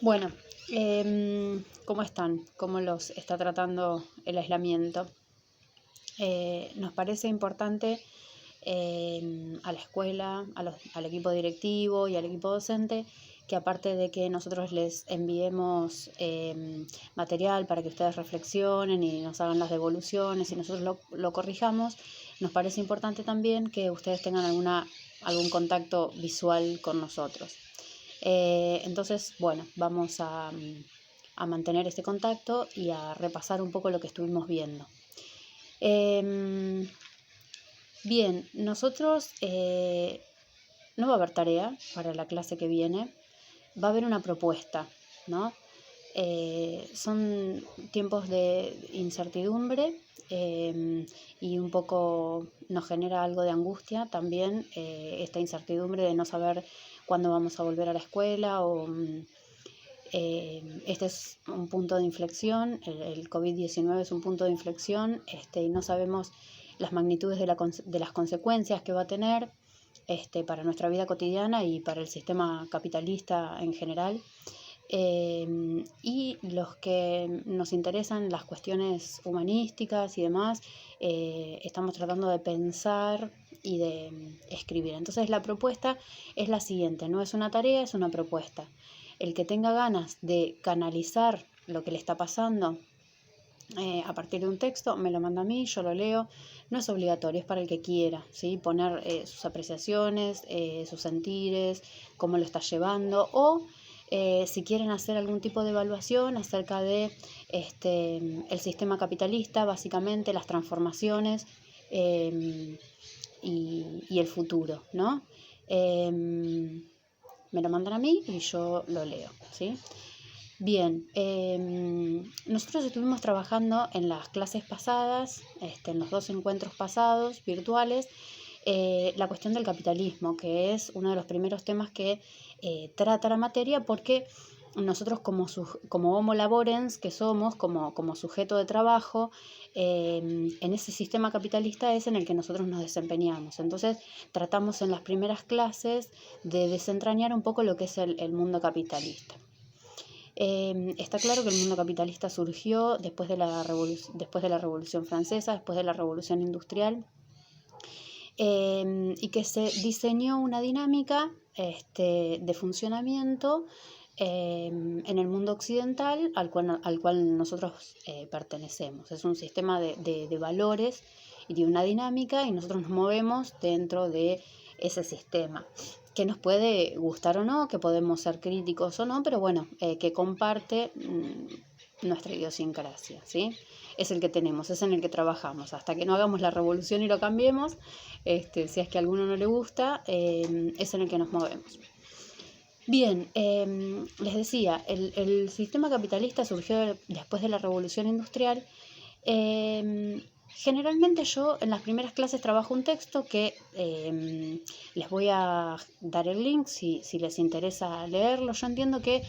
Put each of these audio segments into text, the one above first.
Bueno, ¿cómo están? ¿Cómo los está tratando el aislamiento? Nos parece importante a la escuela, al equipo directivo y al equipo docente, que aparte de que nosotros les enviemos material para que ustedes reflexionen y nos hagan las devoluciones y nosotros lo corrijamos, nos parece importante también que ustedes tengan algún contacto visual con nosotros. Entonces, bueno, vamos a mantener este contacto y a repasar un poco lo que estuvimos viendo. Bien, nosotros no va a haber tarea para la clase que viene, va a haber una propuesta, ¿no? Son tiempos de incertidumbre y un poco nos genera algo de angustia también esta incertidumbre de no saber cuándo vamos a volver a la escuela este es un punto de inflexión, el COVID-19 es un punto de inflexión y no sabemos las magnitudes de las consecuencias que va a tener para nuestra vida cotidiana y para el sistema capitalista en general. Y los que nos interesan las cuestiones humanísticas y demás, estamos tratando de pensar y de escribir. Entonces la propuesta es la siguiente, no es una tarea, es una propuesta. El que tenga ganas de canalizar lo que le está pasando a partir de un texto, me lo manda a mí, yo lo leo. No es obligatorio, es para el que quiera, ¿sí? Poner sus apreciaciones, sus sentires, cómo lo está llevando, o si quieren hacer algún tipo de evaluación acerca de el sistema capitalista, básicamente las transformaciones y el futuro, ¿no? Me lo mandan a mí y yo lo leo, ¿sí? Bien, nosotros estuvimos trabajando en las clases pasadas, en los 2 encuentros pasados virtuales, la cuestión del capitalismo, que es uno de los primeros temas que trata la materia, porque nosotros como homo laborens que somos, como sujeto de trabajo, en ese sistema capitalista es en el que nosotros nos desempeñamos. Entonces tratamos en las primeras clases de desentrañar un poco lo que es el mundo capitalista. Está claro que el mundo capitalista surgió después de la Revolución Francesa, después de la Revolución Industrial, y que se diseñó una dinámica de funcionamiento en el mundo occidental al cual nosotros pertenecemos. Es un sistema de valores y de una dinámica, y nosotros nos movemos dentro de ese sistema, que nos puede gustar o no, que podemos ser críticos o no, pero bueno, que comparte nuestra idiosincrasia, ¿sí? Es el que tenemos, es en el que trabajamos. Hasta que no hagamos la revolución y lo cambiemos, si es que a alguno no le gusta, es en el que nos movemos. Bien, les decía, el sistema capitalista surgió después de la Revolución Industrial. Generalmente yo en las primeras clases trabajo un texto que les voy a dar el link si les interesa leerlo. Yo entiendo que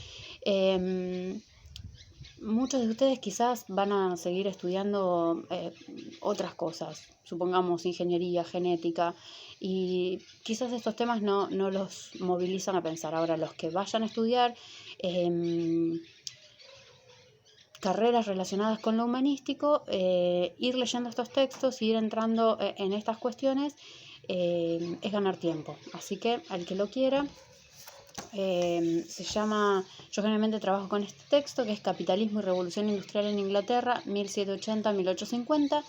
muchos de ustedes quizás van a seguir estudiando otras cosas, supongamos ingeniería, genética, y quizás estos temas no los movilizan a pensar. Ahora, los que vayan a estudiar carreras relacionadas con lo humanístico, ir leyendo estos textos, ir entrando en estas cuestiones, es ganar tiempo. Así que al que lo quiera, se llama, yo generalmente trabajo con este texto, que es Capitalismo y Revolución Industrial en Inglaterra, 1780-1850,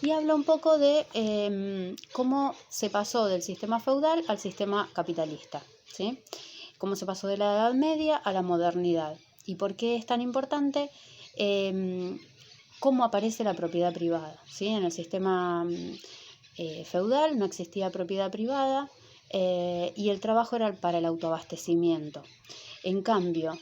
y habla un poco de cómo se pasó del sistema feudal al sistema capitalista, ¿sí? Cómo se pasó de la Edad Media a la modernidad, y por qué es tan importante cómo aparece la propiedad privada, ¿sí? En el sistema feudal no existía propiedad privada, y el trabajo era para el autoabastecimiento. En cambio,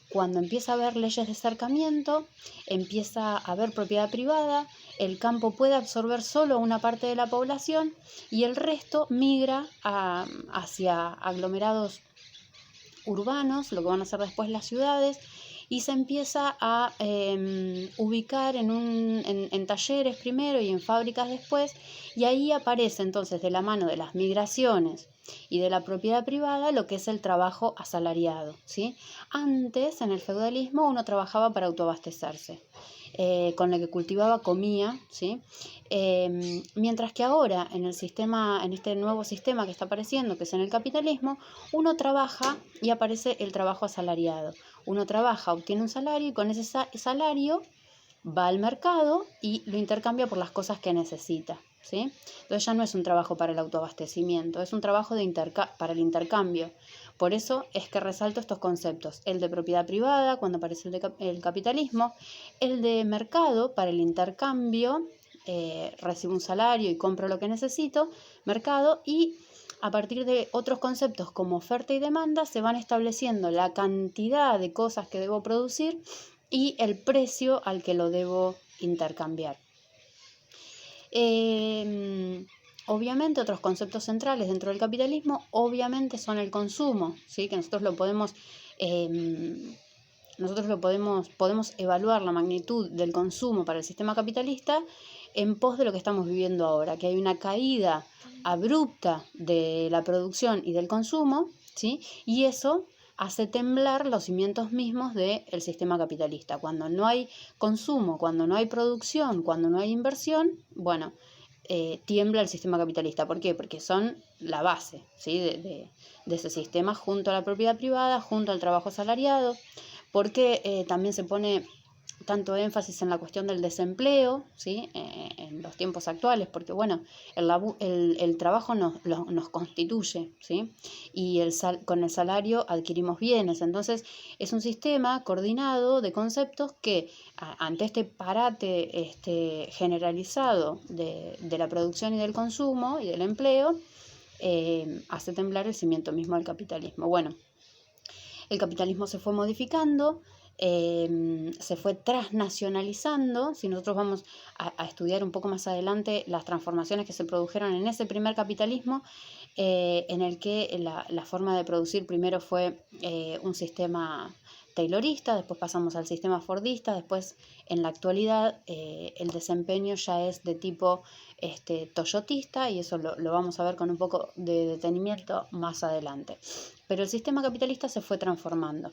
cuando empieza a haber leyes de cercamiento, empieza a haber propiedad privada, el campo puede absorber solo una parte de la población y el resto migra hacia aglomerados urbanos, lo que van a ser después las ciudades, y se empieza a ubicar en talleres primero y en fábricas después, y ahí aparece entonces de la mano de las migraciones y de la propiedad privada lo que es el trabajo asalariado, ¿sí? Antes, en el feudalismo, uno trabajaba para autoabastecerse. Con lo que cultivaba comía, ¿sí? Mientras que ahora en este nuevo sistema que está apareciendo, que es en el capitalismo, uno trabaja y aparece el trabajo asalariado. Uno trabaja, obtiene un salario y con ese salario va al mercado y lo intercambia por las cosas que necesita, ¿sí? Entonces ya no es un trabajo para el autoabastecimiento, es un trabajo para el intercambio. Por eso es que resalto estos conceptos: el de propiedad privada cuando aparece el capitalismo, el de mercado para el intercambio, recibo un salario y compro lo que necesito, mercado, y a partir de otros conceptos como oferta y demanda se van estableciendo la cantidad de cosas que debo producir y el precio al que lo debo intercambiar. Obviamente otros conceptos centrales dentro del capitalismo obviamente son el consumo, ¿sí? Que podemos evaluar la magnitud del consumo para el sistema capitalista en pos de lo que estamos viviendo ahora, que hay una caída abrupta de la producción y del consumo, ¿sí? Y eso hace temblar los cimientos mismos del sistema capitalista. Cuando no hay consumo, cuando no hay producción, cuando no hay inversión, bueno, tiembla el sistema capitalista. ¿Por qué? Porque son la base, ¿sí? de ese sistema, junto a la propiedad privada, junto al trabajo asalariado. Porque también se pone tanto énfasis en la cuestión del desempleo, ¿sí? En los tiempos actuales, porque bueno, el trabajo nos constituye, ¿sí? Y con el salario adquirimos bienes. Entonces es un sistema coordinado de conceptos que ante este parate generalizado de la producción y del consumo y del empleo, hace temblar el cimiento mismo del capitalismo. Bueno, el capitalismo se fue modificando, se fue transnacionalizando. Si nosotros vamos a estudiar un poco más adelante las transformaciones que se produjeron en ese primer capitalismo, en el que la forma de producir primero fue un sistema taylorista, después pasamos al sistema fordista, después en la actualidad el desempeño ya es de tipo toyotista, y eso lo vamos a ver con un poco de detenimiento más adelante. Pero el sistema capitalista se fue transformando.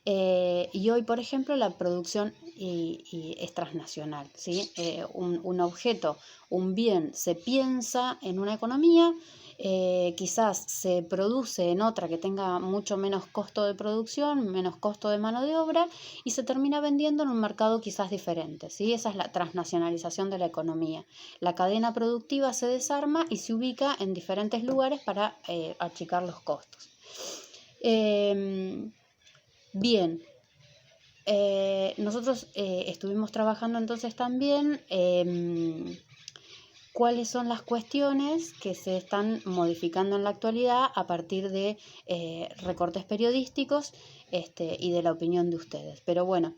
Y hoy, por ejemplo, la producción es transnacional, ¿sí? Un objeto, un bien, se piensa en una economía, quizás se produce en otra que tenga mucho menos costo de producción, menos costo de mano de obra, y se termina vendiendo en un mercado quizás diferente, ¿sí? Esa es la transnacionalización de la economía. La cadena productiva se desarma y se ubica en diferentes lugares para achicar los costos. Bien, nosotros estuvimos trabajando entonces también cuáles son las cuestiones que se están modificando en la actualidad a partir de recortes periodísticos y de la opinión de ustedes. Pero bueno,